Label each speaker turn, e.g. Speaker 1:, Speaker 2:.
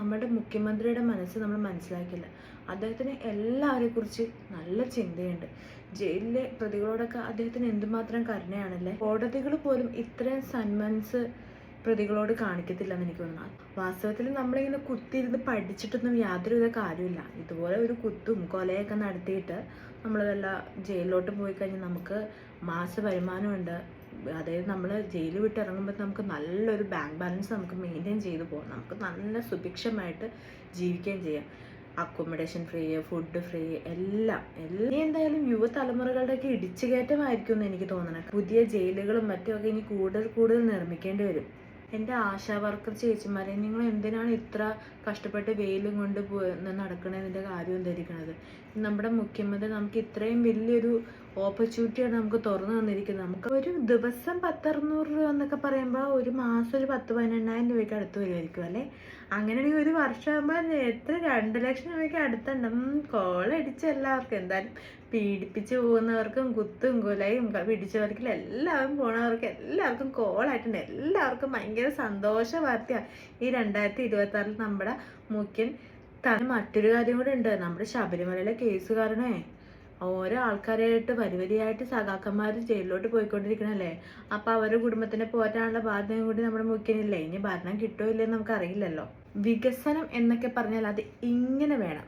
Speaker 1: നമ്മുടെ മുഖ്യമന്ത്രിയുടെ മനസ്സ് നമ്മൾ മനസ്സിലാക്കില്ല. അദ്ദേഹത്തിന് എല്ലാവരെ കുറിച്ച് നല്ല ചിന്തയുണ്ട്. ജയിലിലെ പ്രതികളോടൊക്കെ അദ്ദേഹത്തിന് എന്തുമാത്രം കരുണയാണല്ലേ. കോടതികൾ പോലും ഇത്രയും സന്മനസ് പ്രതികളോട് കാണിക്കത്തില്ലെന്ന് എനിക്ക് തോന്നുന്നു. വാസ്തവത്തിൽ നമ്മളിങ്ങനെ കുത്തിയിരുന്ന് പഠിച്ചിട്ടൊന്നും യാതൊരുവിധ കാര്യമില്ല. ഇതുപോലെ ഒരു കുത്തും കൊലയൊക്കെ നടത്തിയിട്ട് നമ്മൾ വല്ല ജയിലിലോട്ട് പോയി കഴിഞ്ഞാൽ നമുക്ക് മാസ വരുമാനമുണ്ട്. അതായത് നമ്മൾ ജയിൽ വിട്ട് ഇറങ്ങുമ്പോൾ നമുക്ക് നല്ലൊരു ബാങ്ക് ബാലൻസ് നമുക്ക് മെയിൻറ്റെയിൻ ചെയ്ത് പോകാം. നമുക്ക് നല്ല സുഭിക്ഷമായിട്ട് ജീവിക്കുകയും ചെയ്യാം. അക്കോമഡേഷൻ ഫ്രീ, ഫുഡ് ഫ്രീ, എല്ലാം എന്തായാലും യുവതലമുറകളുടെയൊക്കെ ഇടിച്ചുകയറ്റമായിരിക്കും എന്ന് എനിക്ക് തോന്നണം. പുതിയ ജയിലുകളും മറ്റുമൊക്കെ ഇനി കൂടുതൽ നിർമ്മിക്കേണ്ടി വരും. എൻ്റെ ആശാ വർക്കർ ചേച്ചിമാരെ, നിങ്ങൾ എന്തിനാണ് ഇത്ര കഷ്ടപ്പെട്ട് വെയിലും കൊണ്ട് നടക്കണതിൻ്റെ കാര്യം എന്തായിരിക്കണത്? നമ്മുടെ മുഖ്യമന്ത്രി നമുക്ക് ഇത്രയും വലിയൊരു ഓപ്പർച്യൂണിറ്റിയാണ് നമുക്ക് തുറന്നു തന്നിരിക്കുന്നത്. നമുക്ക് ഒരു ദിവസം 10-600 രൂപ എന്നൊക്കെ പറയുമ്പോൾ ഒരു മാസം ഒരു 10-12,000 രൂപയ്ക്ക് അടുത്ത് വരുമായിരിക്കും അല്ലേ? അങ്ങനെയാണെങ്കിൽ ഒരു വർഷമാകുമ്പോൾ എത്ര 2 ലക്ഷം രൂപയ്ക്ക് അടുത്തുണ്ട്. കോളടിച്ച് എല്ലാവർക്കും എന്തായാലും പീഡിപ്പിച്ച് പോകുന്നവർക്കും കുത്തും കൊലയും പിടിച്ചവർക്കും എല്ലാവരും പോണവർക്ക് എല്ലാവർക്കും കോളായിട്ടുണ്ട്. എല്ലാവർക്കും ഭയങ്കര സന്തോഷ വാർത്തയാണ് ഈ 2026 നമ്മുടെ മുഖ്യൻ. മറ്റൊരു കാര്യം കൂടെ ഉണ്ട്. നമ്മുടെ ശബരിമലയിലെ കേസ് കാരണേ ഓരോ ആൾക്കാരായിട്ട് വരിവരിയായിട്ട് സഖാക്കന്മാർ ജയിലിലോട്ട് പോയിക്കൊണ്ടിരിക്കണല്ലേ. അപ്പം അവരുടെ കുടുംബത്തിനെ പോറ്റാനുള്ള ബാധ്യതയും കൂടി നമ്മുടെ മുഖ്യനില്ലേ. ഇനി ഭരണം കിട്ടുമോ ഇല്ലെന്ന് നമുക്ക് അറിയില്ലല്ലോ. വികസനം എന്നൊക്കെ പറഞ്ഞാൽ അത് ഇങ്ങനെ വേണം.